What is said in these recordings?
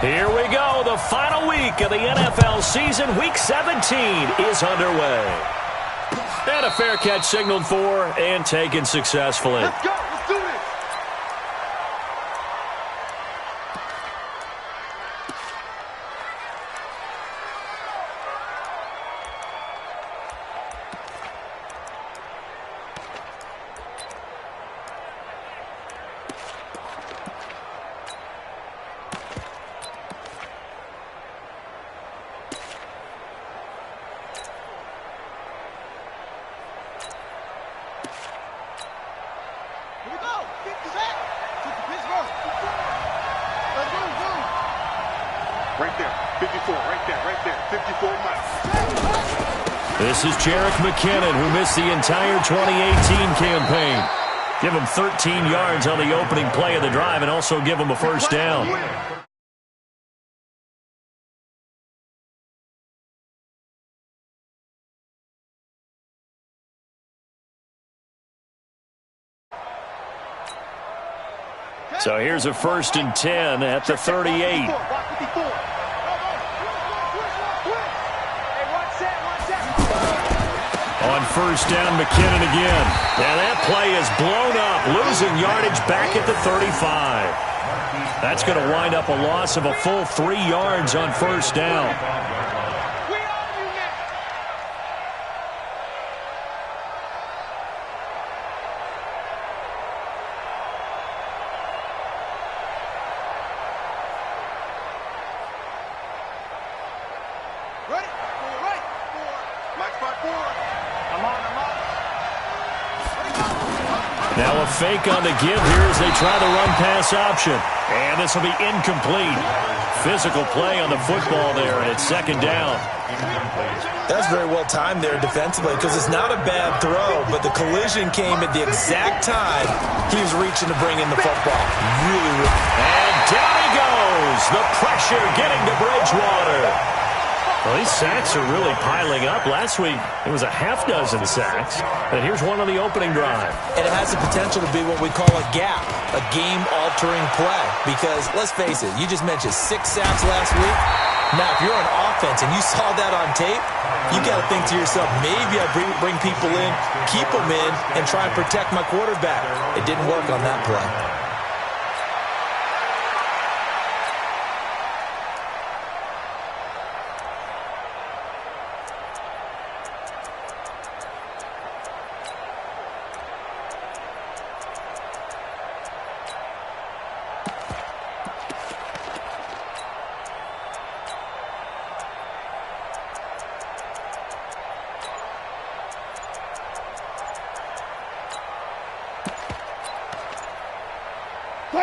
Here we go. The final week of the NFL season. Week 17 is underway. And a fair catch signaled for and taken successfully. Let's go. Let's do this. Right there, 54, right there, 54 miles. This is Jerick McKinnon, who missed the entire 2018 campaign. Give him 13 yards on the opening play of the drive and also give him a first down. So here's a 1st and 10 at the 38. On 1st down, McKinnon again. And that play is blown up, losing yardage back at the 35. That's going to wind up a loss of a full 3 yards on 1st down. Now a fake on the give here as they try the run-pass option. And this will be incomplete. Physical play on the football there, and it's 2nd down. That's very well timed there defensively because it's not a bad throw, but the collision came at the exact time he was reaching to bring in the football. Really. And down he goes. The pressure getting to Bridgewater. Well, these sacks are really piling up. Last week, it was a half dozen sacks. And here's one on the opening drive. And it has the potential to be what we call a gap, a game-altering play. Because, let's face it, you just mentioned 6 sacks last week. Now, if you're on offense and you saw that on tape, you got to think to yourself, maybe I bring people in, keep them in, and try and protect my quarterback. It didn't work on that play.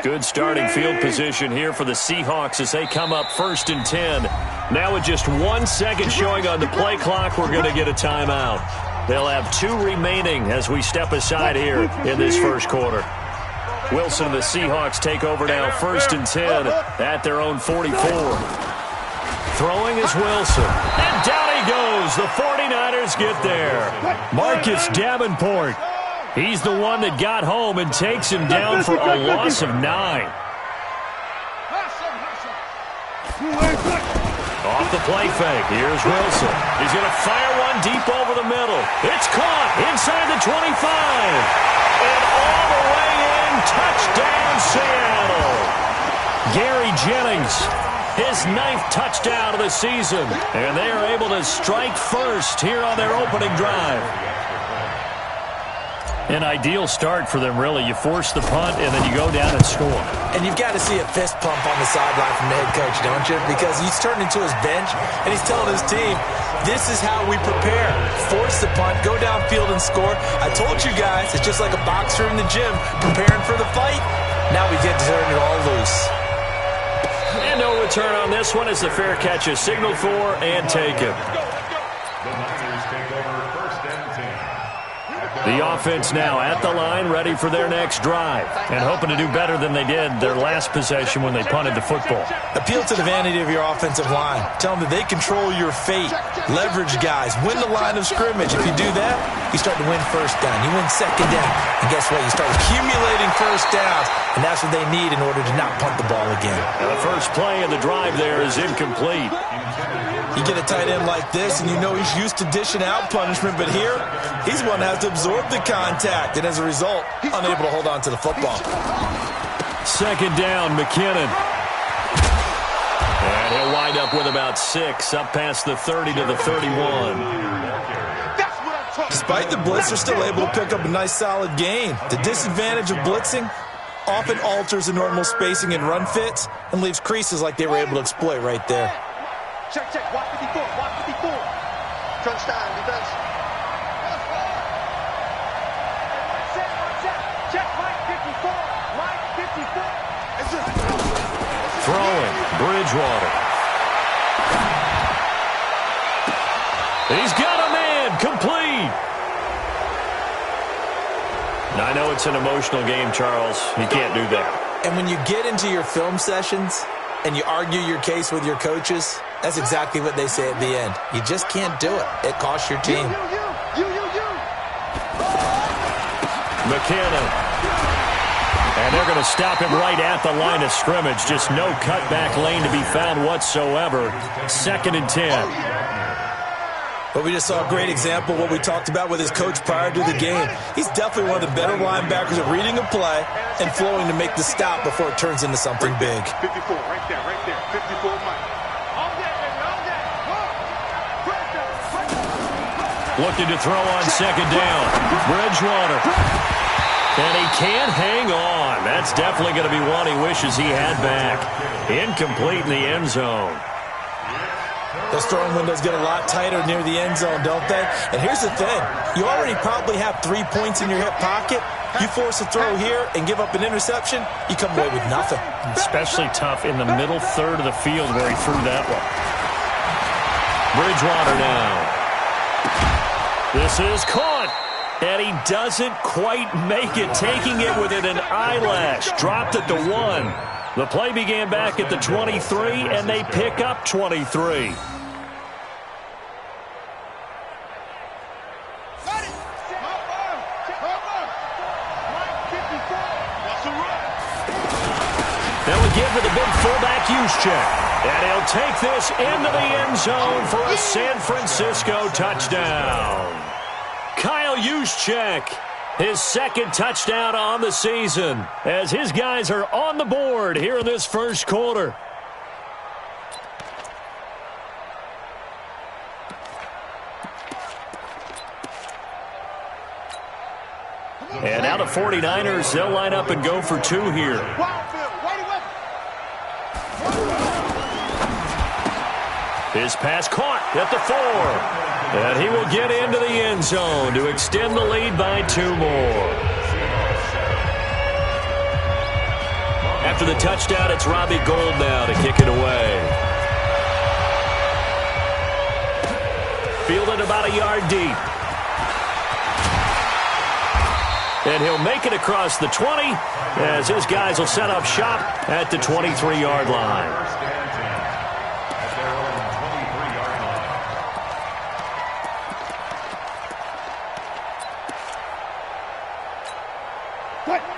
Good starting field position here for the Seahawks as they come up 1st and 10. Now with just 1 second showing on the play clock, we're going to get a timeout. They'll have 2 remaining as we step aside here in this first quarter. Wilson and the Seahawks take over now 1st and 10 at their own 44. Throwing is Wilson. And down he goes. The 49ers get there. Marcus Davenport. He's the one that got home and takes him down for a loss of 9. Off the play fake. Here's Wilson. He's going to fire one deep over the middle. It's caught inside the 25. And all the way in. Touchdown, Seattle. Gary Jennings, his 9th touchdown of the season. And they are able to strike first here on their opening drive. An ideal start for them, really. You force the punt, and then you go down and score. And you've got to see a fist pump on the sideline from the head coach, don't you? Because he's turned into his bench, and he's telling his team, this is how we prepare. Force the punt, go downfield and score. I told you guys, it's just like a boxer in the gym preparing for the fight. Now we get to turn it all loose. And no return on this one as the fair catch is signaled for and taken. The Niners take over 1st and 10 at the The offense now at the line, ready for their next drive, and hoping to do better than they did their last possession when they punted the football. Appeal to the vanity of your offensive line. Tell them that they control your fate. Leverage guys. Win the line of scrimmage. If you do that, you start to win first down. You win second down. And guess what? You start accumulating first downs, and that's what they need in order to not punt the ball again. Now the first play of the drive there is incomplete. You get a tight end like this, and you know he's used to dishing out punishment, but here, he's one that has to absorb the contact, and as a result, unable to hold on to the football. Second down, McKinnon. And he'll wind up with about 6, up past the 30 to the 31. Despite the blitz, they're still able to pick up a nice, solid gain. The disadvantage of blitzing often alters the normal spacing and run fits and leaves creases like they were able to exploit right there. Check, watch 54, watch 54. Touchdown, defense. Check, Mike 54, Mike 54. Throwing, Bridgewater. He's got a man, complete. Now, I know it's an emotional game, Charles. You can't do that. And when you get into your film sessions and you argue your case with your coaches, that's exactly what they say at the end. You just can't do it. It costs your team. McKinnon. And they're going to stop him right at the line of scrimmage. Just no cutback lane to be found whatsoever. 2nd and 10. But we just saw a great example of what we talked about with his coach prior to the game. He's definitely one of the better linebackers at reading a play and flowing to make the stop before it turns into something big. 54, right there, 54, Mike. Looking to throw on 2nd down. Bridgewater. And he can't hang on. That's definitely going to be one he wishes he had back. Incomplete in the end zone. Those throwing windows get a lot tighter near the end zone, don't they? And here's the thing. You already probably have 3 points in your hip pocket. You force a throw here and give up an interception, you come away with nothing. Especially tough in the middle third of the field where he threw that one. Bridgewater now. This is caught. And he doesn't quite make it, taking it within an eyelash. Dropped at the 1. The play began back at the 23, and they pick up 23. They'll give to the big fullback Juszczyk. And he'll take this into the end zone for a San Francisco touchdown. Kyle Juszczyk, his 2nd touchdown on the season, as his guys are on the board here in this first quarter. And now the 49ers, they'll line up and go for 2 here. His pass caught at the 4. And he will get into the end zone to extend the lead by 2 more. After the touchdown, it's Robbie Gould now to kick it away. Fielded about a yard deep. And he'll make it across the 20 as his guys will set up shop at the 23-yard line.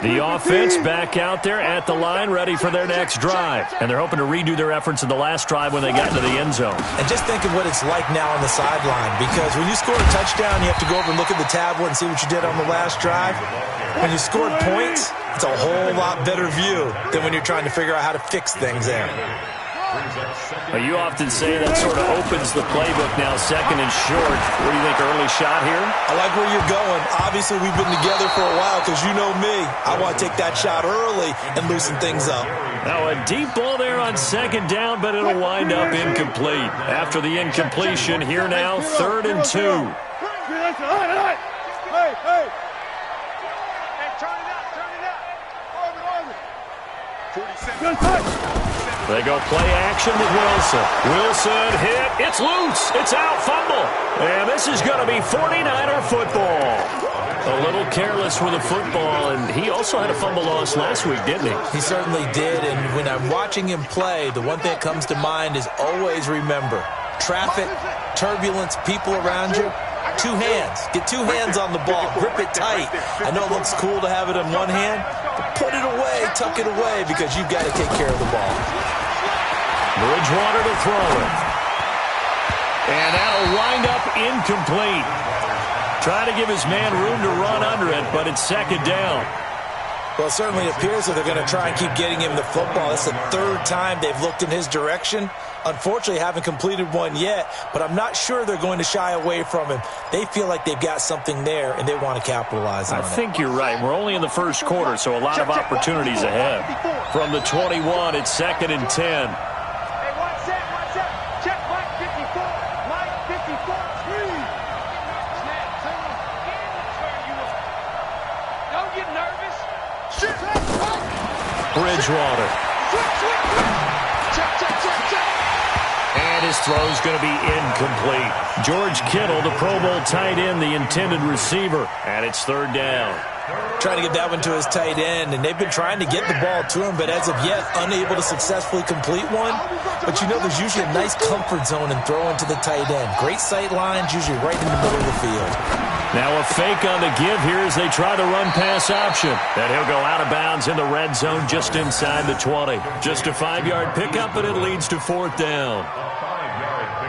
The offense back out there at the line, ready for their next drive. And they're hoping to redo their efforts in the last drive when they got into the end zone. And just think of what it's like now on the sideline, because when you score a touchdown, you have to go over and look at the tablet and see what you did on the last drive. When you scored points, it's a whole lot better view than when you're trying to figure out how to fix things there. Well, you often say that sort of opens the playbook now, 2nd and short. What do you think, early shot here? I like where you're going. Obviously, we've been together for a while because you know me. I want to take that shot early and loosen things up. Now, a deep ball there on 2nd down, but it'll wind up incomplete. After the incompletion, here now, 3rd and 2. Hey, turn it up. Good touch. They go play action with Wilson. Wilson hit. It's loose. It's out. Fumble. And this is going to be 49er football. A little careless with the football, and he also had a fumble loss last week, didn't he? He certainly did, and when I'm watching him play, the one thing that comes to mind is always remember, traffic, turbulence, people around you, two hands. Get two hands on the ball. Grip it tight. I know it looks cool to have it in one hand, but put it away, tuck it away, because you've got to take care of the ball. Bridgewater to throw it. And that'll wind up incomplete. Trying to give his man room to run under it, but it's second down. Well, it certainly appears that they're going to try and keep getting him the football. It's the third time they've looked in his direction. Unfortunately, haven't completed one yet, but I'm not sure they're going to shy away from him. They feel like they've got something there, and they want to capitalize on it. I think you're right. We're only in the first quarter, so a lot of opportunities ahead. From the 21, it's second and 10. Bridgewater. And his throw's going to be incomplete. George Kittle, the Pro Bowl tight end, the intended receiver. And it's third down. Trying to get that one to his tight end, and they've been trying to get the ball to him, but as of yet, unable to successfully complete one. But you know there's usually a nice comfort zone in throwing to the tight end. Great sight lines, usually right in the middle of the field. Now a fake on the give here as they try the run-pass option. And he'll go out of bounds in the red zone just inside the 20. Just a 5-yard pickup, and it leads to fourth down.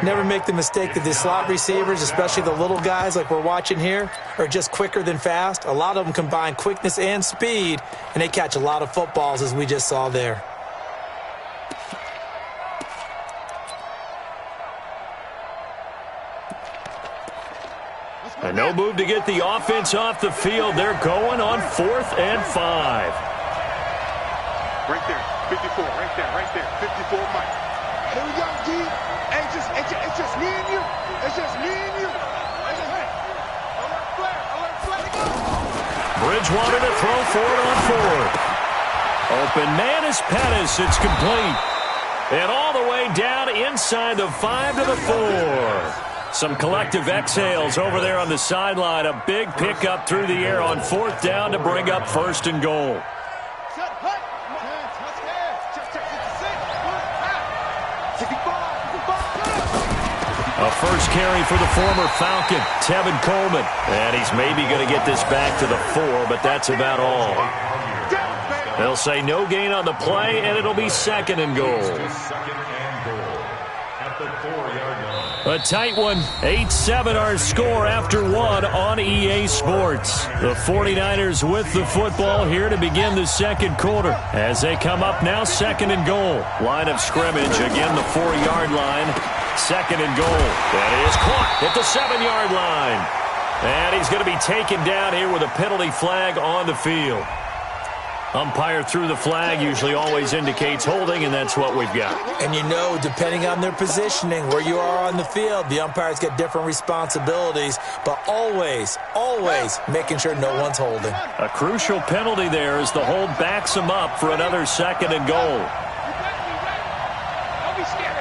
Never make the mistake that the slot receivers, especially the little guys like we're watching here, are just quicker than fast. A lot of them combine quickness and speed, and they catch a lot of footballs, as we just saw there. And no move to get the offense off the field. They're going on 4th and 5. Right there, 54, right there, 54, Mike. Here we go, G. It's just me and you. It's just me and you. Alert flare, go. Bridgewater to throw for it on 4th. Open man is Pettis. It's complete. And all the way down inside the 5 to the 4. Some collective exhales over there on the sideline. A big pickup through the air on 4th down to bring up 1st and goal. A first carry for the former Falcon, Tevin Coleman. And he's maybe going to get this back to the 4, but that's about all. They'll say no gain on the play, and it'll be 2nd and goal. A tight one, 8-7 our score after 1 on EA Sports. The 49ers with the football here to begin the second quarter. As they come up now, 2nd and goal. Line of scrimmage, again the 4-yard line. 2nd and goal. That is caught at the 7-yard line. And he's going to be taken down here with a penalty flag on the field. Umpire threw the flag, usually always indicates holding, and that's what we've got. And you know, depending on their positioning, where you are on the field, the umpires get different responsibilities, but always making sure no one's holding. A crucial penalty there as the hold backs him up for another 2nd and goal. Don't be scared.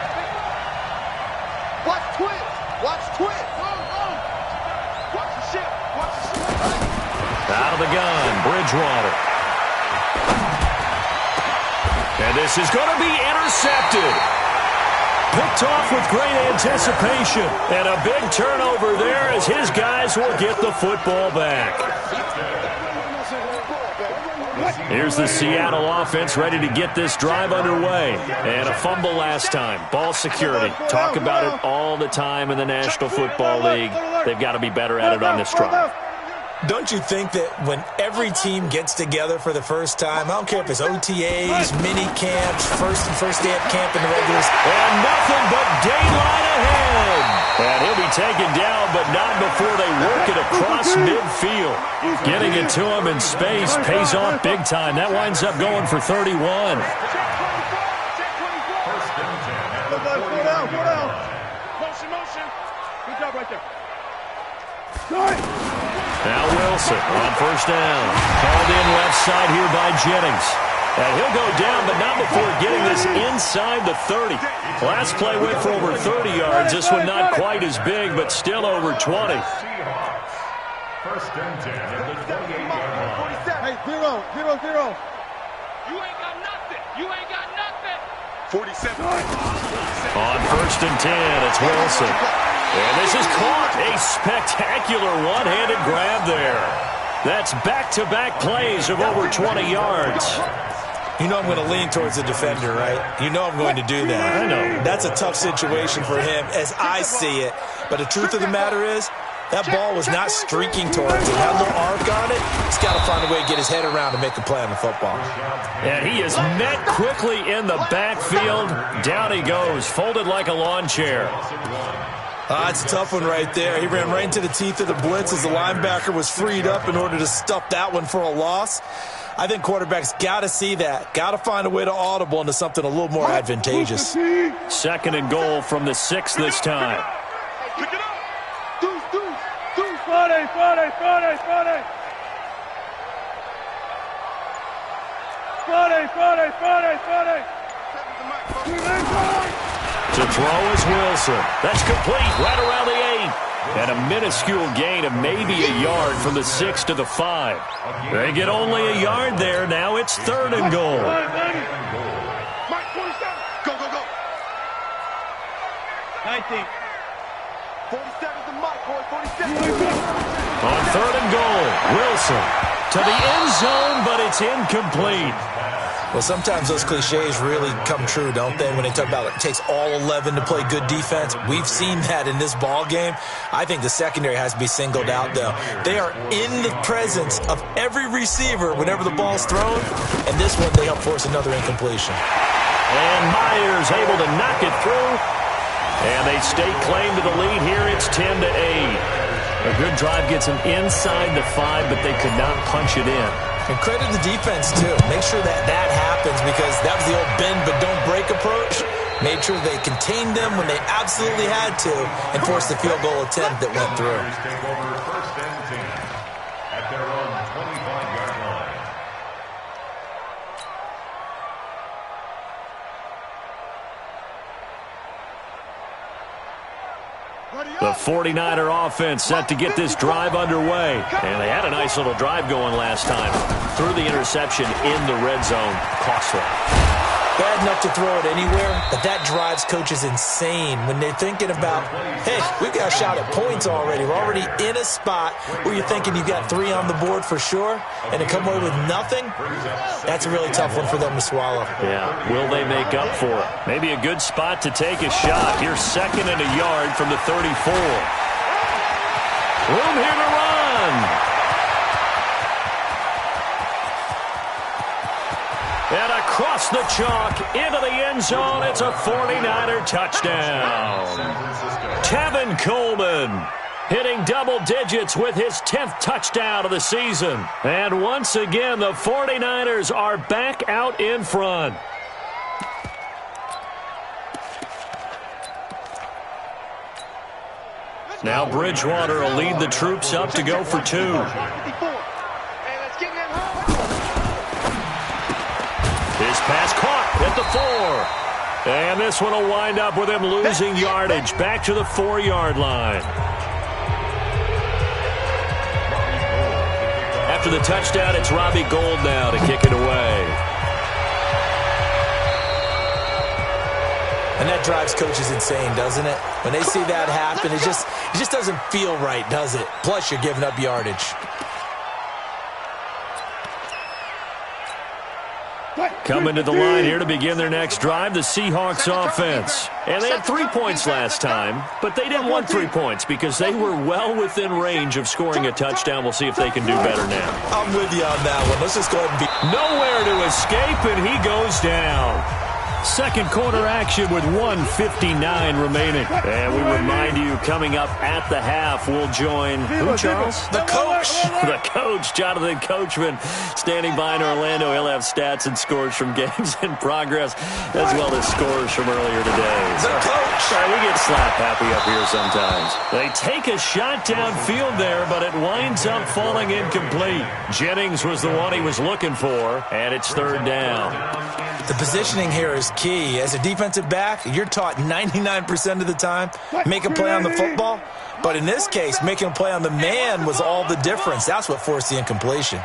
Watch twist. Watch the ship. Out of the gun, Bridgewater. And this is going to be intercepted. Picked off with great anticipation. And a big turnover there as his guys will get the football back. Here's the Seattle offense ready to get this drive underway. And a fumble last time. Ball security. Talk about it all the time in the National Football League. They've got to be better at it on this drive. Don't you think that when every team gets together for the first time, I don't care if it's OTAs, mini camps, first day of camp in the regulars, and nothing but daylight ahead. And he'll be taken down, but not before they work it across midfield. Getting it to him in space pays off big time. That winds up going for 31. Motion. Good job right there. Now Wilson on first down. Called in left side here by Jennings. And he'll go down, but not before getting this inside the 30. Last play went for over 30 yards. This one not quite as big, but still over 20. First and 10 at the 28-yard line. Hey, 0-0-0. You ain't got nothing. You ain't got nothing. 47. On first and 10, it's Wilson. And this is caught. A spectacular one-handed grab there. That's back-to-back plays of over 20 yards. You know I'm going to lean towards the defender, right? You know I'm going to do that. I know. That's a tough situation for him as I see it. But the truth of the matter is, that ball was not streaking towards him. Had no arc on it. He's got to find a way to get his head around and make a play on the football. And he is met quickly in the backfield. Down he goes, folded like a lawn chair. It's a tough one right there. He ran right into the teeth of the blitz as the linebacker was freed up in order to stuff that one for a loss. I think quarterbacks got to see that. Got to find a way to audible into something a little more advantageous. Second and goal from the 6 this time. Pick it up. Deuce. Friday. To throw is Wilson. That's complete right around the 8. And a minuscule gain of maybe a yard from the 6 to the 5. They get only a yard there. Now it's third and goal. Mike, 47. Go. 19. 47 to Mike, boy. 47. On third and goal, Wilson to the end zone, but it's incomplete. Well, sometimes those cliches really come true, don't they? When they talk about it takes all 11 to play good defense. We've seen that in this ball game. I think the secondary has to be singled out, though. They are in the presence of every receiver whenever the ball's thrown, and this one they help force another incompletion. And Myers able to knock it through, and they stake claim to the lead here. It's 10-8. A good drive gets them inside the 5, but they could not punch it in. And credit the defense, too. Make sure that happens because that was the old bend but don't break approach. Made sure they contained them when they absolutely had to and forced the field goal attempt that went through. Take over first and 10 at their own 25-yard line. The 49er offense set to get this drive underway. And they had a nice little drive going last time. Threw the interception in the red zone. Costly. Bad enough to throw it anywhere, but that drives coaches insane when they're thinking about, hey, we've got a shot at points already. We're already in a spot where you're thinking you've got 3 on the board for sure, and to come away with nothing, that's a really tough one for them to swallow. Yeah, will they make up for it? Maybe a good spot to take a shot. Here's second and a yard from the 34. Room here to run. And across the chalk, into the end zone, it's a 49er touchdown. Tevin Coleman hitting double digits with his 10th touchdown of the season. And once again, the 49ers are back out in front. Now Bridgewater will lead the troops up to go for 2. His pass caught at the 4. And this one will wind up with him losing yardage back to the 4-yard line. After the touchdown, it's Robbie Gould now to kick it away. And that drives coaches insane, doesn't it? When they see that happen, it just doesn't feel right, does it? Plus, you're giving up yardage. Coming to the line here to begin their next drive, the Seahawks offense. And they had 3 points last time, but they didn't want 3 points because they were well within range of scoring a touchdown. We'll see if they can do better now. I'm with you on that one. Let's just go ahead and be... Nowhere to escape, and he goes down. Second quarter action with 1:59 remaining. And we remind you, coming up at the half, we'll join who, Charles? The coach. The coach, Jonathan Coachman, standing by in Orlando. He'll have stats and scores from games in progress, as well as scores from earlier today. The coach. Sorry, we get slap happy up here sometimes. They take a shot downfield there, but it winds up falling incomplete. Jennings was the one he was looking for, and it's third down. The positioning here is key. As a defensive back, you're taught 99% of the time, make a play on the football. But in this case, making a play on the man was all the difference. That's what forced the incompletion.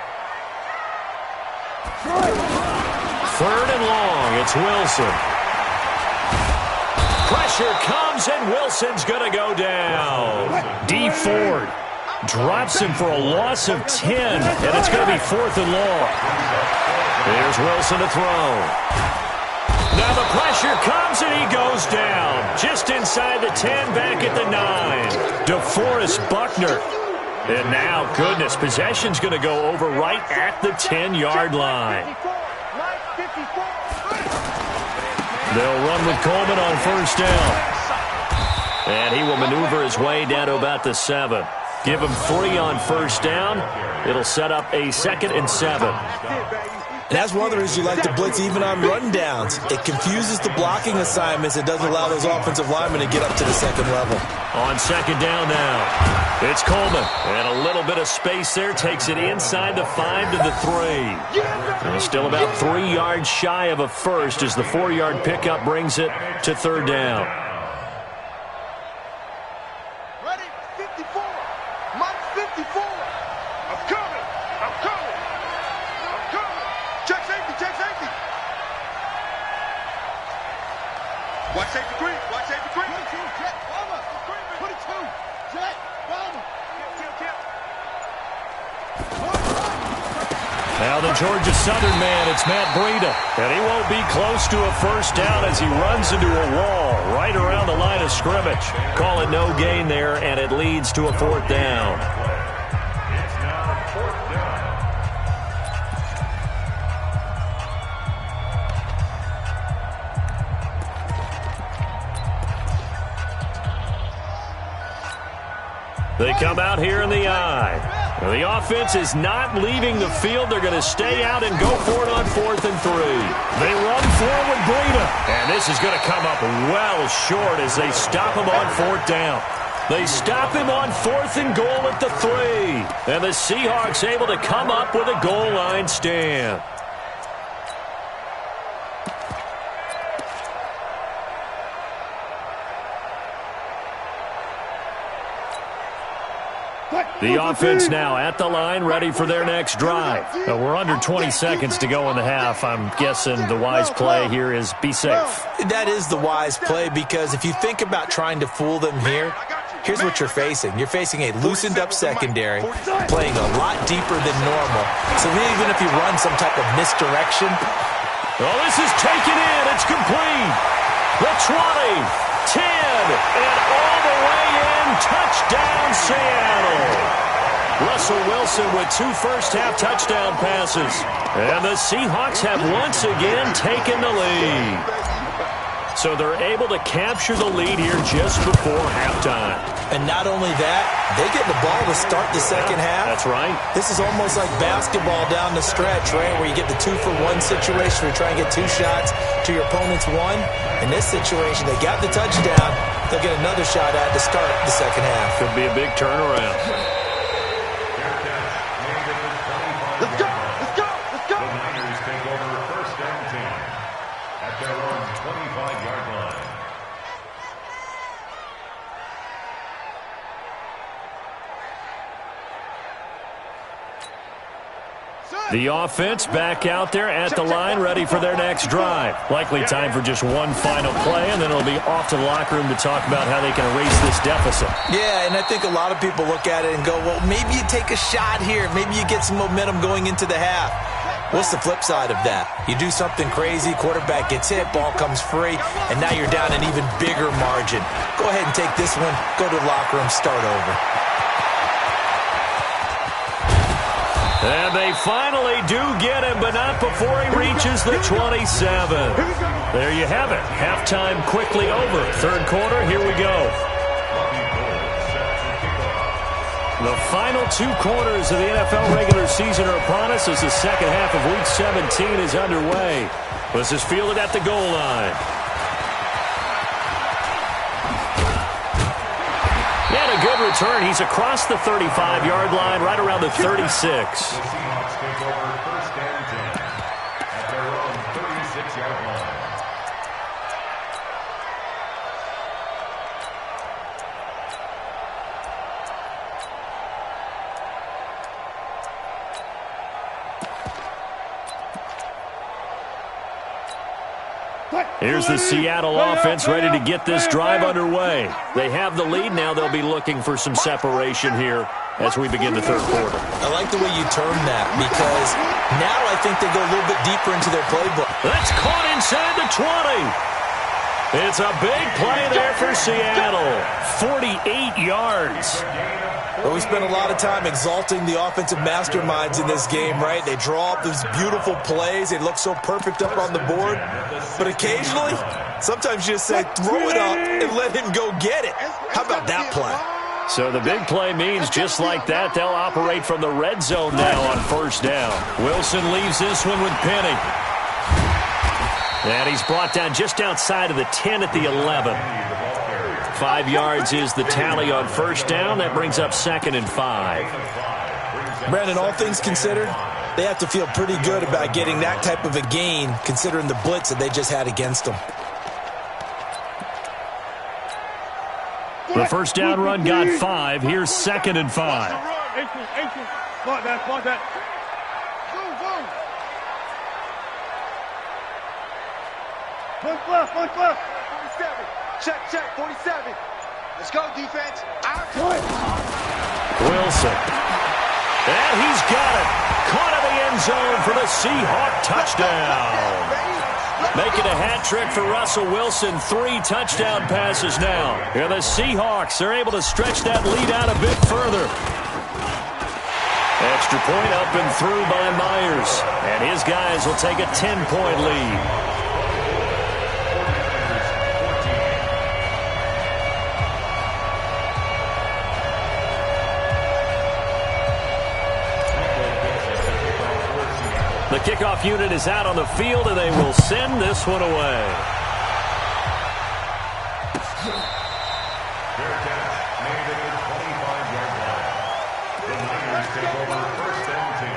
3rd and long. It's Wilson. Pressure comes, and Wilson's going to go down. D. Ford drops him for a loss of 10, and it's going to be 4th and long. Here's Wilson to throw. Now the pressure comes, and he goes down. Just inside the 10, back at the 9. DeForest Buckner. And now, goodness, possession's going to go over right at the 10-yard line. They'll run with Coleman on 1st down. And he will maneuver his way down to about the 7. Give him 3 on 1st down. It'll set up a 2nd and 7. And that's one of the reasons you like to blitz even on rundowns. It confuses the blocking assignments. It doesn't allow those offensive linemen to get up to the 2nd level. On 2nd down now, it's Coleman. And a little bit of space there. Takes it inside the 5 to the 3. And still about 3 yards shy of a first as the 4-yard pickup brings it to 3rd down. Ready? 54. Mike 54. I'm coming. I'm coming. I'm coming. Check safety. Check safety. Watch safety green. Watch safety green. 22. Check. Bomber. 22. Check. Bomber. Now the Georgia Southern man, it's Matt Breida. And he won't be close to a 1st down as he runs into a wall right around the line of scrimmage. Call it no gain there, and it leads to a 4th down. It's now 4th down. They come out here in the I. Now the offense is not leaving the field. They're going to stay out and go for it on 4th and 3. They run forward, Breida. And this is going to come up well short as they stop him on 4th down. They stop him on 4th and goal at the 3. And the Seahawks able to come up with a goal line stand. The offense now at the line, ready for their next drive. We're under 20 seconds to go in the half. I'm guessing the wise play here is be safe. That is the wise play because if you think about trying to fool them here, here's what you're facing. You're facing a loosened up secondary, playing a lot deeper than normal. So even if you run some type of misdirection. Oh, this is taken in. It's complete. The 20, 10, and all the way in. Touchdown, Seattle. Russell Wilson with 2 first-half touchdown passes. And the Seahawks have once again taken the lead. So they're able to capture the lead here just before halftime. And not only that, they get the ball to start the second half. That's right. This is almost like basketball down the stretch, right, where you get the 2-for-1 situation where you try and get 2 shots to your opponent's 1. In this situation, they got the touchdown. They'll get another shot at to start the second half. Could be a big turnaround. Let's go. Let's go. Let's go. The Niners take over 1st and 10 at their own 25-yard line. The offense back out there at the line, ready for their next drive. Likely time for just one final play, and then it'll be off to the locker room to talk about how they can erase this deficit. Yeah, and I think a lot of people look at it and go, well, maybe you take a shot here. Maybe you get some momentum going into the half. What's the flip side of that? You do something crazy, quarterback gets hit, ball comes free, and now you're down an even bigger margin. Go ahead and take this one, go to the locker room, start over. And they finally do get him, but not before he reaches the 27. There you have it. Halftime quickly over. 3rd quarter, here we go. The final 2 quarters of the NFL regular season are upon us as the second half of Week 17 is underway. This is fielded at the goal line. And a good return. He's across the 35-yard line, right around the 36. The Seahawks take over 1st and 10 at their own 36-yard Here's the Seattle offense ready to get this drive underway. They have the lead. Now they'll be looking for some separation here as we begin the third quarter. I like the way you term that because now I think they go a little bit deeper into their playbook. That's caught inside the 20. It's a big play there for Seattle. 48 yards. Well, we spent a lot of time exalting the offensive masterminds in this game, right? They draw up these beautiful plays. They look so perfect up on the board. But occasionally, sometimes you just say, throw it up and let him go get it. How about that play? So the big play means just like that, they'll operate from the red zone now on first down. Wilson leaves this one with Penny. And he's brought down just outside of the 10 at the 11. 5 yards is the tally on first down. That brings up 2nd and 5. Brandon, all things considered, they have to feel pretty good about getting that type of a gain considering the blitz that they just had against them. The first down run got 5. Here's 2nd and 5. Block that. One left. 47. Check, 47. Let's go, defense. Wilson. And he's got it. Caught in the end zone for the Seahawk touchdown. Making a hat trick for Russell Wilson. 3 touchdown passes now. And the Seahawks are able to stretch that lead out a bit further. Extra point up and through by Myers. And his guys will take a 10-point lead. The kickoff unit is out on the field, and they will send this one away. Fair catch made at the 25-yard line. The Niners take over 1st and 10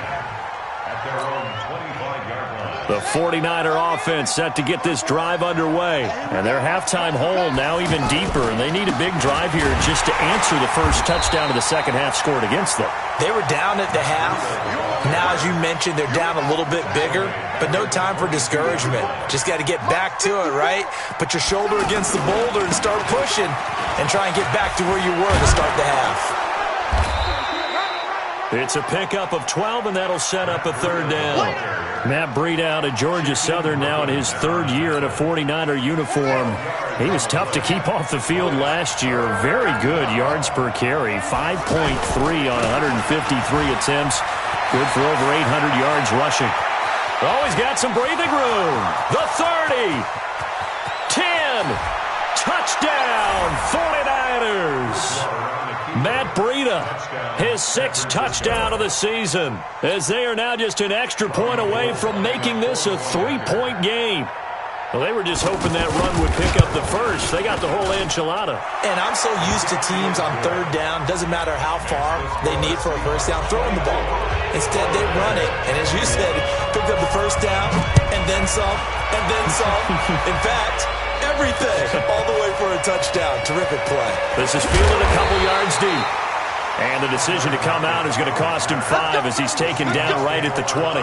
at their own 25-yard line. The 49er offense set to get this drive underway. And their halftime hole now even deeper, and they need a big drive here just to answer the first touchdown of the second half scored against them. They were down at the half. Now, as you mentioned, they're down a little bit bigger, but no time for discouragement. Just got to get back to it, right? Put your shoulder against the boulder and start pushing and try and get back to where you were to start the half. It's a pickup of 12, and that'll set up a 3rd down. Matt Breida out of Georgia Southern now in his 3rd year in a 49er uniform. He was tough to keep off the field last year. Very good yards per carry, 5.3 on 153 attempts. Good for over 800 yards rushing. Always got some breathing room. The 30. 10. Touchdown, 49ers. Matt Breida, his 6th touchdown of the season, as they are now just an extra point away from making this a 3-point game. Well, they were just hoping that run would pick up the first. They got the whole enchilada. And I'm so used to teams on 3rd down, doesn't matter how far they need for a first down, throwing the ball. Instead, they run it, and as you said, pick up the first down, and then some, and then some. In fact, everything, all the way for a touchdown. Terrific play. This is fielded a couple yards deep. And the decision to come out is going to cost him 5 as he's taken down right at the 20.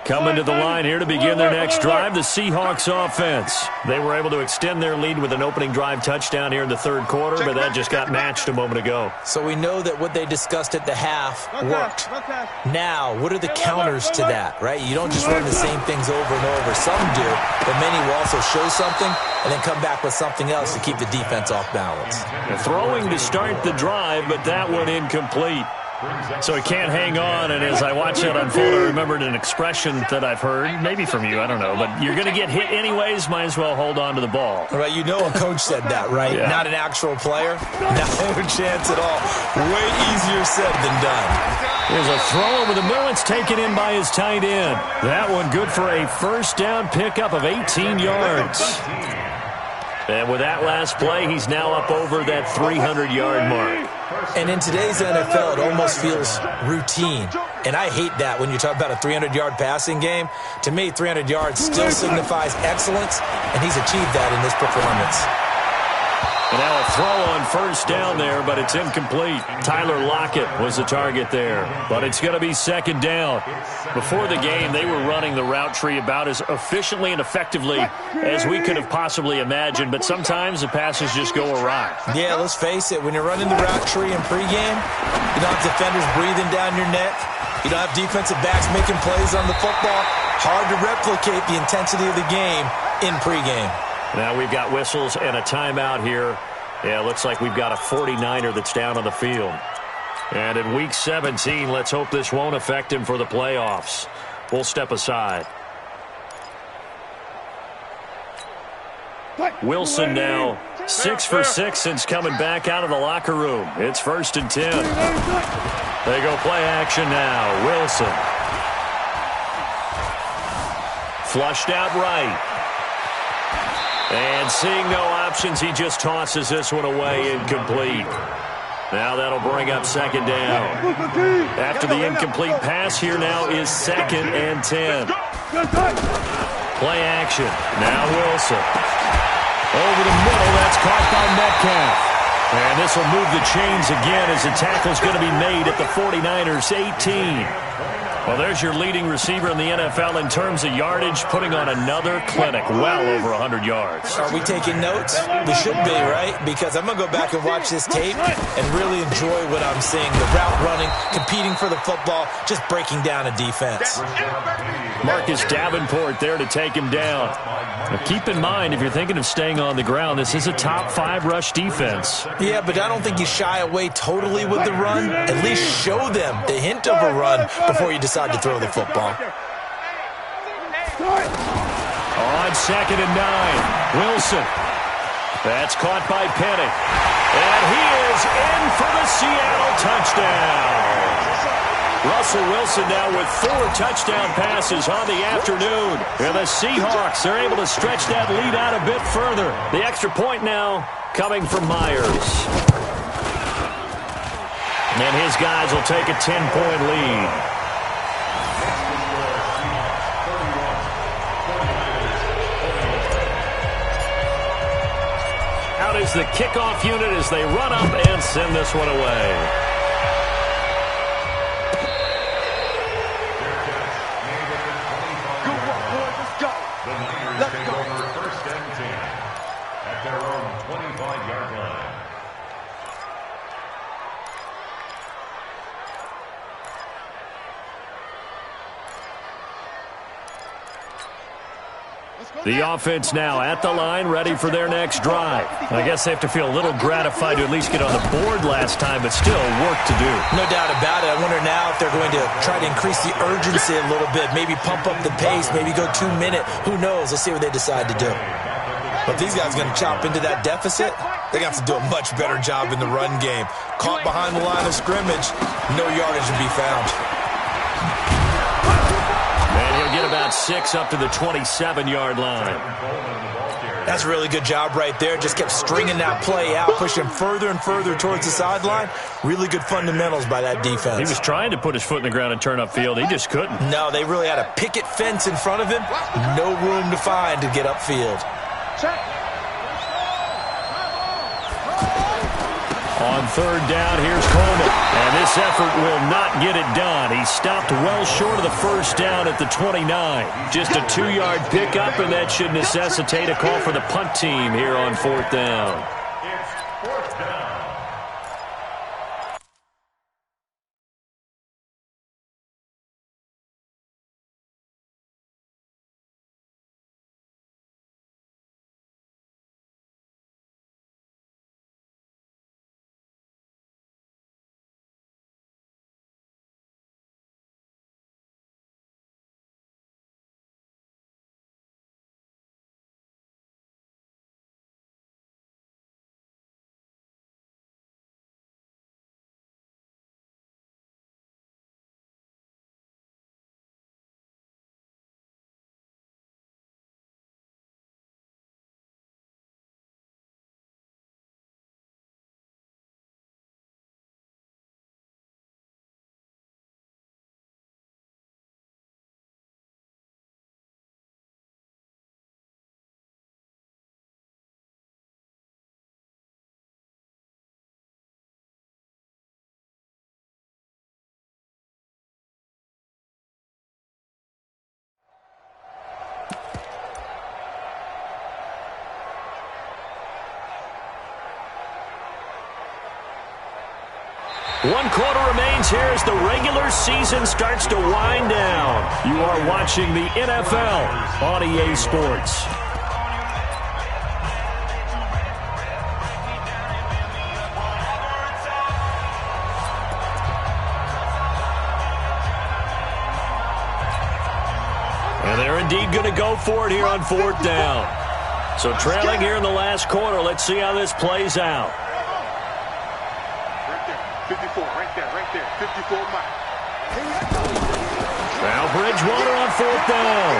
Coming to the line here to begin their next drive, the Seahawks offense. They were able to extend their lead with an opening drive touchdown here in the 3rd quarter, but that just got matched a moment ago. So we know that what they discussed at the half worked. Now, what are the counters to that, right? You don't just run the same things over and over. Some do, but many will also show something and then come back with something else to keep the defense off balance. Throwing to start the drive, but that one incomplete. So he can't hang on, and as I watch that unfold, I remembered an expression that I've heard, maybe from you, I don't know, but you're going to get hit anyways, might as well hold on to the ball. All right, you know a coach said that, right? Yeah. Not an actual player? No chance at all. Way easier said than done. There's a throw over the middle. It's taken in by his tight end. That one good for a first down pickup of 18 yards. And with that last play, he's now up over that 300-yard mark. And in today's NFL, it almost feels routine. And I hate that when you talk about a 300-yard passing game. To me, 300 yards still signifies excellence, and he's achieved that in this performance. And now a throw on first down there, but it's incomplete. Tyler Lockett was the target there, but it's going to be second down. Before the game, they were running the route tree about as efficiently and effectively as we could have possibly imagined, but sometimes the passes just go awry. Yeah, let's face it. When you're running the route tree in pregame, you don't have defenders breathing down your neck. You don't have defensive backs making plays on the football. Hard to replicate the intensity of the game in pregame. Now we've got whistles and a timeout here. Yeah, it looks like we've got a 49er that's down on the field. And in Week 17, let's hope this won't affect him for the playoffs. We'll step aside. Wilson now 6 for 6 since coming back out of the locker room. It's 1st and 10. They go play action now. Wilson. Flushed out right. And seeing no options, he just tosses this one away, incomplete. Now that'll bring up second down. After the incomplete pass, here now is 2nd and 10. Play action. Now Wilson. Over the middle, that's caught by Metcalf. And this will move the chains again as the tackle's going to be made at the 49ers' 18. Well, there's your leading receiver in the NFL in terms of yardage, putting on another clinic, well over 100 yards. Are we taking notes? We should be, right? Because I'm going to go back and watch this tape and really enjoy what I'm seeing. The route running, competing for the football, just breaking down a defense. Marcus Davenport there to take him down. Now keep in mind, if you're thinking of staying on the ground, this is a top 5 rush defense. Yeah, but I don't think you shy away totally with the run. At least show them the hint of a run before you decide to throw the football. On 2nd and 9, Wilson. That's caught by Penny. And he is in for the Seattle touchdown. Russell Wilson now with 4 touchdown passes on the afternoon. And the Seahawks are able to stretch that lead out a bit further. The extra point now coming from Myers. And his guys will take a 10-point lead. Out is the kickoff unit as they run up and send this one away. The offense now at the line, ready for their next drive. I guess they have to feel a little gratified to at least get on the board last time, but still work to do. No doubt about it. I wonder now if they're going to try to increase the urgency a little bit, maybe pump up the pace, maybe go 2-minute. Who knows? Let's see what they decide to do. But if these guys are going to chop into that deficit, they're going to have to do a much better job in the run game. Caught behind the line of scrimmage, no yardage to be found. Get about 6 up to the 27-yard line. That's a really good job right there. Just kept stringing that play out, pushing further and further towards the sideline. Really good fundamentals by that defense. He was trying to put his foot in the ground and turn upfield. He just couldn't. No, they really had a picket fence in front of him. No room to find to get upfield. On 3rd down, here's Coleman. And this effort will not get it done. He stopped well short of the 1st down at the 29. Just a 2-yard pickup, and that should necessitate a call for the punt team here on 4th down. 1 quarter remains here as the regular season starts to wind down. You are watching the NFL on EA Sports. And they're indeed going to go for it here on 4th down. So trailing here in the last quarter. Let's see how this plays out. Right there. 54, right there. 54 Mike. Now Bridgewater on 4th down.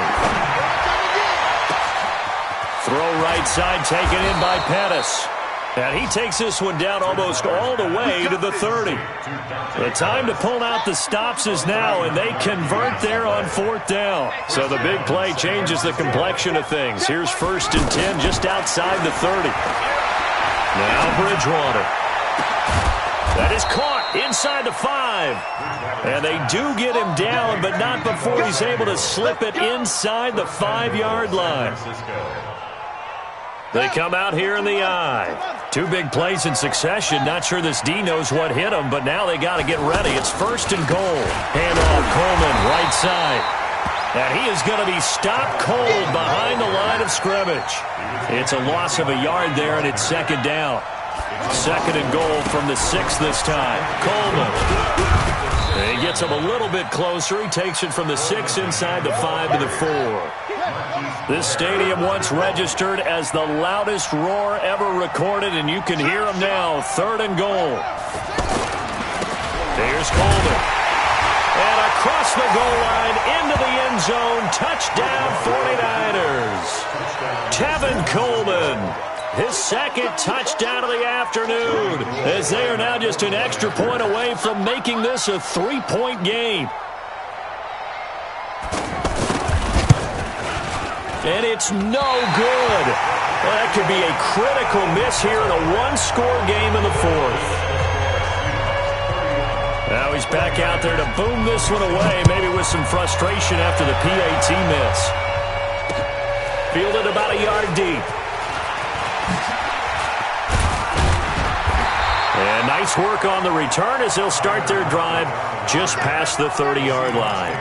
Throw right side taken in by Pettis. And he takes this one down almost all the way to the 30. The time to pull out the stops is now, and they convert there on 4th down. So the big play changes the complexion of things. Here's 1st and 10 just outside the 30. Now Bridgewater. That is caught inside the 5. And they do get him down, but not before he's able to slip it inside the 5-yard line. They come out here in the eye. 2 big plays in succession. Not sure this D knows what hit him, but now they got to get ready. It's 1st and goal. Handoff, Coleman, right side. And he is going to be stopped cold behind the line of scrimmage. It's a loss of a yard there, and it's 2nd down. 2nd and goal from the 6 this time. Coleman. And he gets him a little bit closer. He takes it from the 6 inside the 5 to the 4. This stadium once registered as the loudest roar ever recorded, and you can hear him now. 3rd and goal. Here's Coleman. And across the goal line into the end zone. Touchdown 49ers. Tevin Coleman. His 2nd touchdown of the afternoon, as they are now just an extra point away from making this a 3-point game. And it's no good. Well, that could be a critical miss here in a 1-score game in the 4th. Now he's back out there to boom this one away, maybe with some frustration after the PAT miss. Fielded about a yard deep. And nice work on the return as they'll start their drive just past the 30-yard line.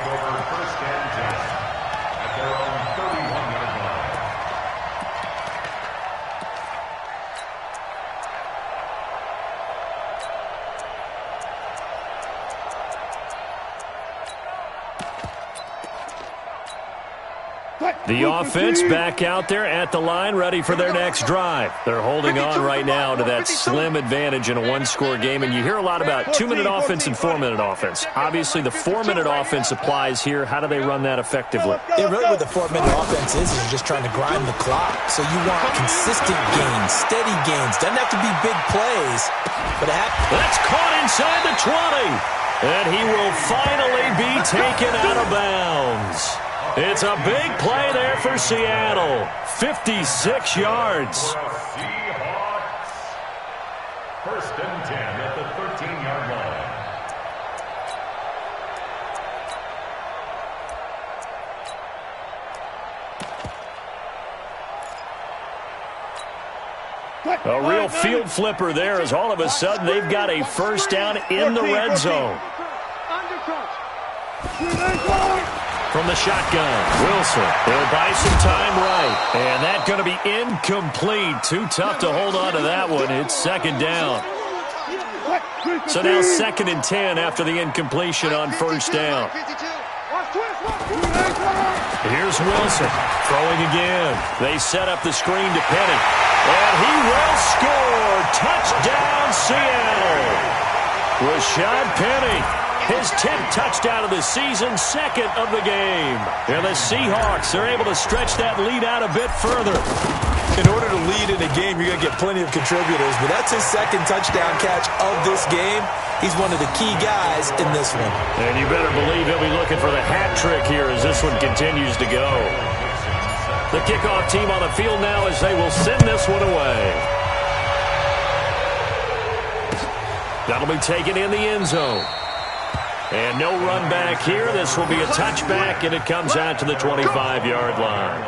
The offense back out there at the line, ready for their next drive. They're holding on right now to that slim advantage in a 1-score game, and you hear a lot about 2-minute offense and 4-minute offense. Obviously, the 4-minute offense applies here. How do they run that effectively? Yeah, really what the 4-minute offense is you're just trying to grind the clock. So you want consistent gains, steady gains. Doesn't have to be big plays, but that's caught inside the 20, and he will finally be taken out of bounds. It's a big play there for Seattle. 56 yards. Seahawks. 1st and 10 at the 13-yard line. A real field flipper there as all of a sudden they've got a 1st down in the red zone. From the shotgun, Wilson. He'll buy some time right. And that's going to be incomplete. Too tough to hold on to that one. It's 2nd down. So now 2nd and 10 after the incompletion on 1st down. Here's Wilson throwing again. They set up the screen to Penny. And he will score. Touchdown, Seattle. Rashad Penny. His 10th touchdown of the season, 2nd of the game. And the Seahawks are able to stretch that lead out a bit further. In order to lead in a game, you're going to get plenty of contributors, but that's his 2nd touchdown catch of this game. He's one of the key guys in this one. And you better believe he'll be looking for the hat trick here as this one continues to go. The kickoff team on the field now as they will send this one away. That'll be taken in the end zone. And no run back here. This will be a touchback, and it comes out to the 25-yard line.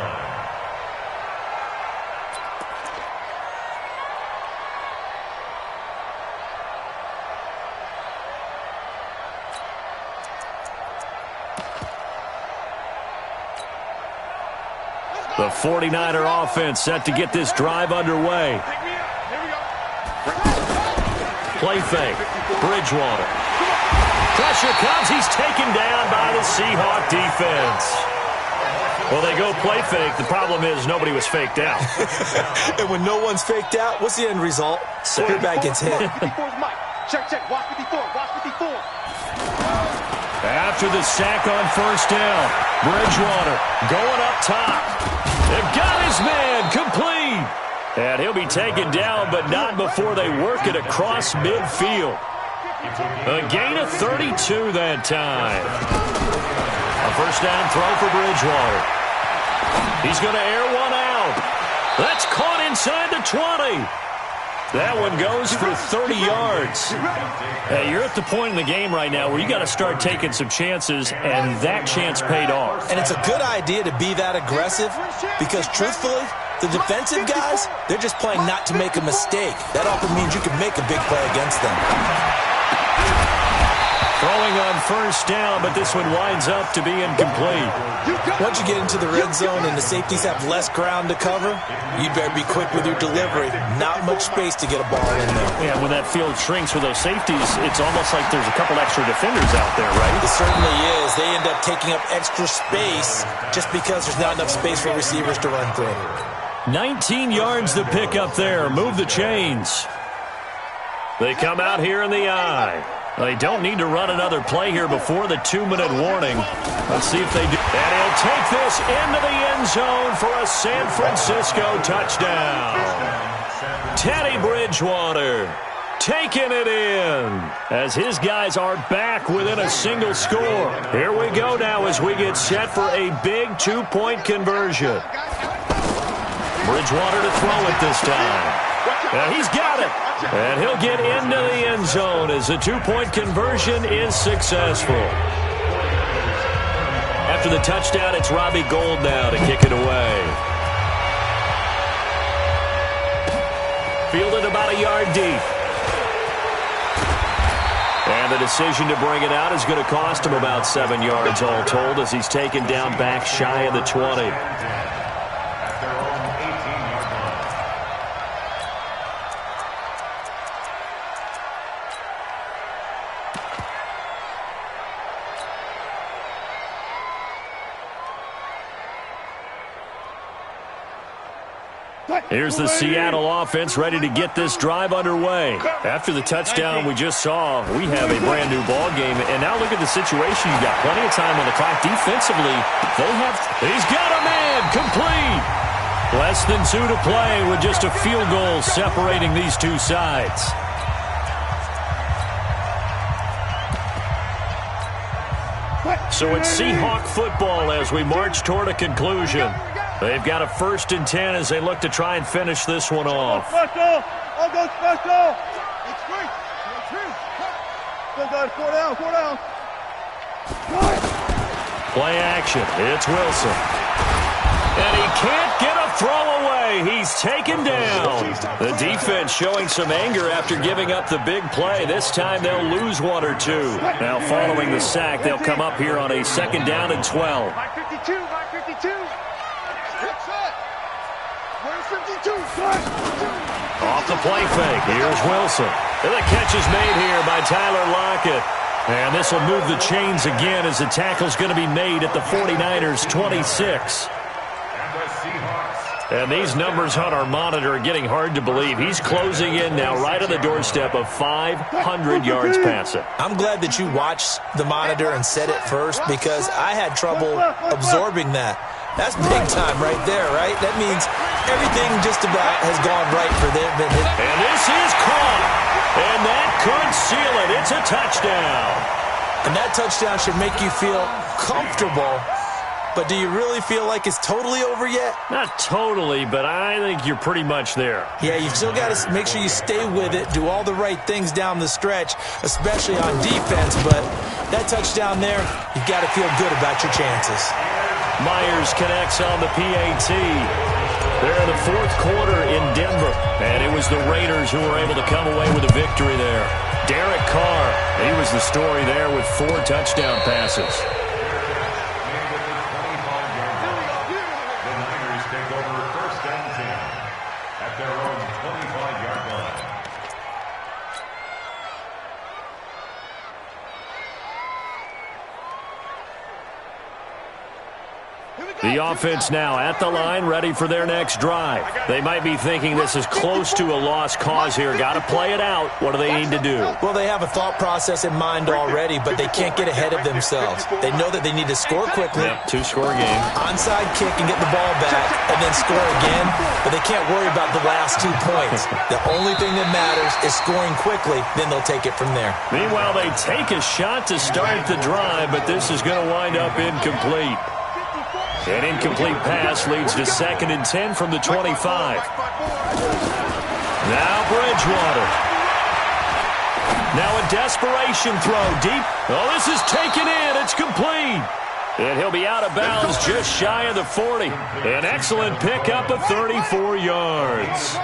The 49er offense set to get this drive underway. Play fake. Bridgewater. Pressure comes. He's taken down by the Seahawk defense. Well, they go play fake. The problem is nobody was faked out. And when no one's faked out, what's the end result? Quarterback gets hit. Check. Watch 54. Watch 54. After the sack on first down, Bridgewater going up top. They've got his man complete. And he'll be taken down, but not before they work it across midfield. A gain of 32 that time. A first down throw for Bridgewater. He's going to air one out. That's caught inside the 20. That one goes for 30 yards. Hey, you're at the point in the game right now where you got to start taking some chances, and that chance paid off. And it's a good idea to be that aggressive because, truthfully, the defensive guys, they're just playing not to make a mistake. That often means you can make a big play against them. Throwing on first down, but this one winds up to be incomplete. Once you get into the red zone and the safeties have less ground to cover, you better be quick with your delivery. Not much space to get a ball in there. Yeah, when that field shrinks for those safeties, it's almost like there's a couple extra defenders out there, right? It certainly is. They end up taking up extra space just because there's not enough space for receivers to run through. 19 yards to pick up there. Move the chains. They come out here in the eye. They don't need to run another play here before the 2-minute warning. Let's see if they do. And he'll take this into the end zone for a San Francisco touchdown. Teddy Bridgewater taking it in as his guys are back within a single score. Here we go now as we get set for a big 2-point conversion. Bridgewater to throw it this time. And he's got it. And he'll get into the end zone as the 2-point conversion is successful. After the touchdown, it's Robbie Gould now to kick it away. Fielded about a yard deep. And the decision to bring it out is going to cost him about 7 yards all told as he's taken down back shy of the 20. Here's the Seattle offense ready to get this drive underway. After the touchdown we just saw, we have a brand new ball game. And now look at the situation. You got plenty of time on the clock. Defensively, he's got a man complete. Less than 2 to play with just a field goal separating these two sides. So it's Seahawk football as we march toward a conclusion. They've got a 1st and 10 as they look to try and finish this one off. Special! I'll go special! It's great! Still got 4 down, 4 down. Play action. It's Wilson. And he can't get a throw away. He's taken down. The defense showing some anger after giving up the big play. This time they'll lose 1 or 2. Now following the sack, they'll come up here on a 2nd down and 12. By 52, by 52. Off the play fake. Here's Wilson. And the catch is made here by Tyler Lockett. And this will move the chains again as the tackle's going to be made at the 49ers' 26. And these numbers on our monitor are getting hard to believe. He's closing in now right on the doorstep of 500 yards passing. I'm glad that you watched the monitor and said it first because I had trouble absorbing that. That's big time right there, right? That means everything just about has gone right for them. And this is caught. And that could seal it. It's a touchdown. And that touchdown should make you feel comfortable. But do you really feel like it's totally over yet? Not totally, but I think you're pretty much there. Yeah, you've still got to make sure you stay with it, do all the right things down the stretch, especially on defense. But that touchdown there, you've got to feel good about your chances. Myers connects on the PAT. They're in the 4th quarter in Denver. And it was the Raiders who were able to come away with a victory there. Derek Carr, he was the story there with 4 touchdown passes. take over first and 10 at their own 25-yard line. The offense now at the line, ready for their next drive. They might be thinking this is close to a lost cause here. Got to play it out. What do they need to do? Well, they have a thought process in mind already, but they can't get ahead of themselves. They know that they need to score quickly. Yep, two-score game. Onside kick and get the ball back, and then score again. But they can't worry about the last 2 points. The only thing that matters is scoring quickly. Then they'll take it from there. Meanwhile, they take a shot to start the drive, but this is going to wind up incomplete. An incomplete pass leads to 2nd and 10 from the 25. Now Bridgewater. Now a desperation throw deep. Oh, this is taken in. It's complete. And he'll be out of bounds just shy of the 40. An excellent pickup of 34 yards.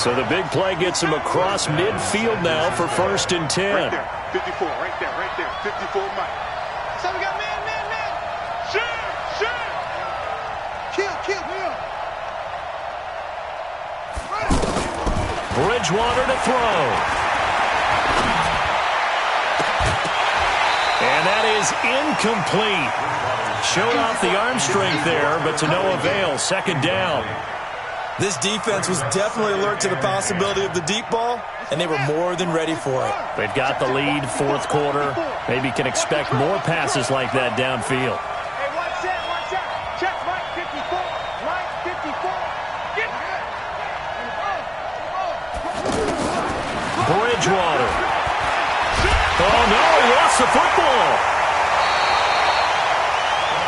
So the big play gets him across midfield now for 1st and 10. Right there, 54, right there, 54 Mike. So we got man. Shoot! Kill. Bridgewater to throw. And that is incomplete. Showed off the arm strength there, but to no avail. 2nd down. This defense was definitely alert to the possibility of the deep ball, and they were more than ready for it. They've got the lead, 4th quarter. Maybe can expect more passes like that downfield. Hey, watch out. Check Mike 54. Mike 54. Get Bridgewater. Oh, no, he lost the football.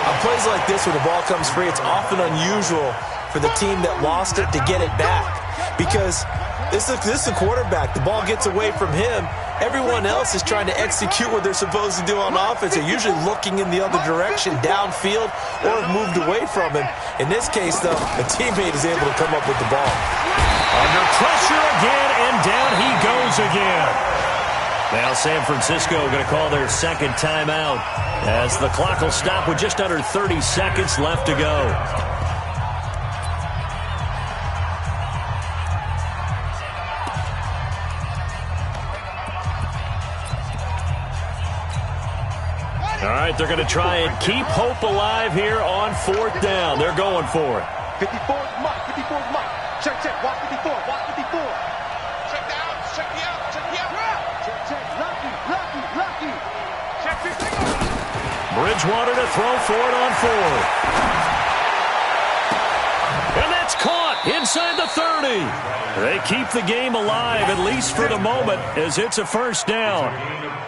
On plays like this where the ball comes free, it's often unusual for the team that lost it to get it back. Because this is the quarterback. The ball gets away from him. Everyone else is trying to execute what they're supposed to do on offense. They're usually looking in the other direction, downfield, or have moved away from him. In this case, though, a teammate is able to come up with the ball. Under pressure again, and down he goes again. Now San Francisco going to call their 2nd timeout as the clock will stop with just under 30 seconds left to go. All right, they're going to try and keep hope alive here on 4th down. They're going for it. 54 is Mike. Check. Watch 54. Check the out. Check the out. Check. Lucky. Check this thing out. Bridgewater to throw for it on 4th. And that's caught inside the 30. They keep the game alive, at least for the moment, as it's a 1st down.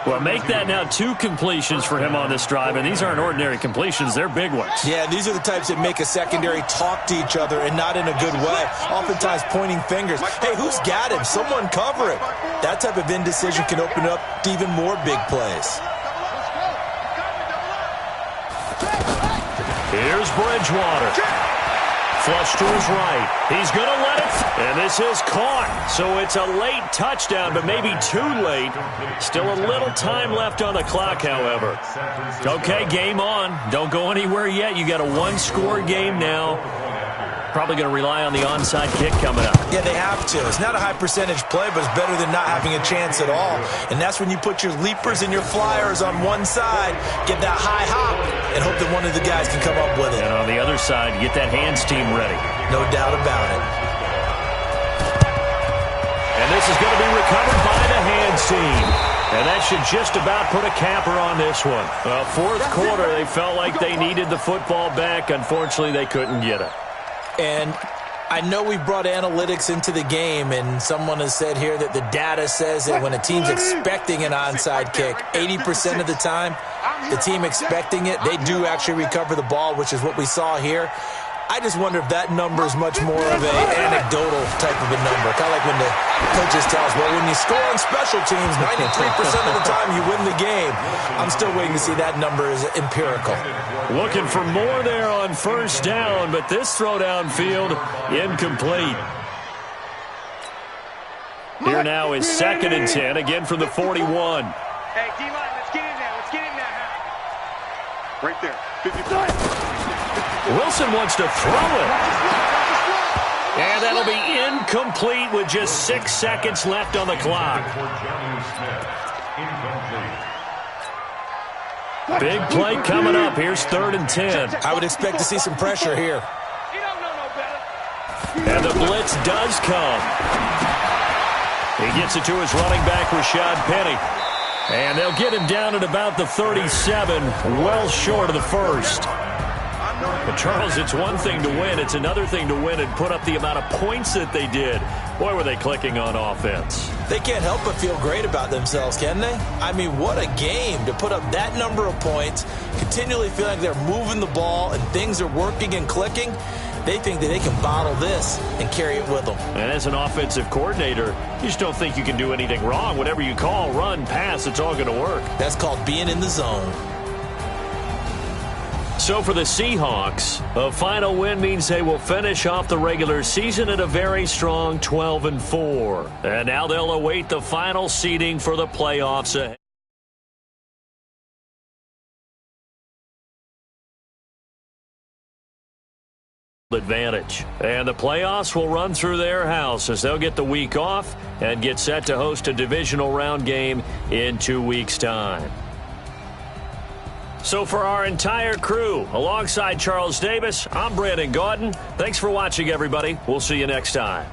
Well, make that now 2 completions for him on this drive, and these aren't ordinary completions. They're big ones. Yeah, these are the types that make a secondary talk to each other and not in a good way. Oftentimes pointing fingers. Hey, who's got him? Someone cover it. That type of indecision can open up to even more big plays. Here's Bridgewater. Flush to his right. He's going to let it. And this is caught. So it's a late touchdown, but maybe too late. Still a little time left on the clock, however. Okay, game on. Don't go anywhere yet. You got a 1-score game now. Probably going to rely on the onside kick coming up. Yeah, they have to. It's not a high percentage play, but it's better than not having a chance at all. And that's when you put your leapers and your flyers on one side, get that high hop, and hope that one of the guys can come up with it. And on the other side, get that hands team ready. No doubt about it. And this is going to be recovered by the hands team. And that should just about put a capper on this one. Well, 4th quarter, they felt like they needed the football back. Unfortunately, they couldn't get it. And I know we brought analytics into the game, and someone has said here that the data says that when a team's expecting an onside kick, 80% of the time, the team expecting it, they do actually recover the ball, which is what we saw here. I just wonder if that number is much more of an anecdotal type of a number. Kind of like when the coaches tell us, well, when you score on special teams, 93% of the time you win the game. I'm still waiting to see that number is empirical. Looking for more there on 1st down, but this throw downfield incomplete. Here now is 2nd and 10, again from the 41. Hey, D-line, let's get in there. Right there. 55. Wilson wants to throw it. And that'll be incomplete with just 6 seconds left on the clock. Big play coming up. Here's 3rd and 10. I would expect to see some pressure here. You don't know no better. And the blitz does come. He gets it to his running back, Rashad Penny. And they'll get him down at about the 37, well short of the first. But, Charles, it's one thing to win. It's another thing to win and put up the amount of points that they did. Boy, were they clicking on offense. They can't help but feel great about themselves, can they? I mean, what a game to put up that number of points, continually feeling like they're moving the ball and things are working and clicking. They think that they can bottle this and carry it with them. And as an offensive coordinator, you just don't think you can do anything wrong. Whatever you call, run, pass, it's all going to work. That's called being in the zone. So for the Seahawks, a final win means they will finish off the regular season at a very strong 12-4. And now they'll await the final seeding for the playoffs ahead. Advantage. And the playoffs will run through their house as they'll get the week off and get set to host a divisional round game in 2 weeks' time. So for our entire crew, alongside Charles Davis, I'm Brandon Gaudin. Thanks for watching, everybody. We'll see you next time.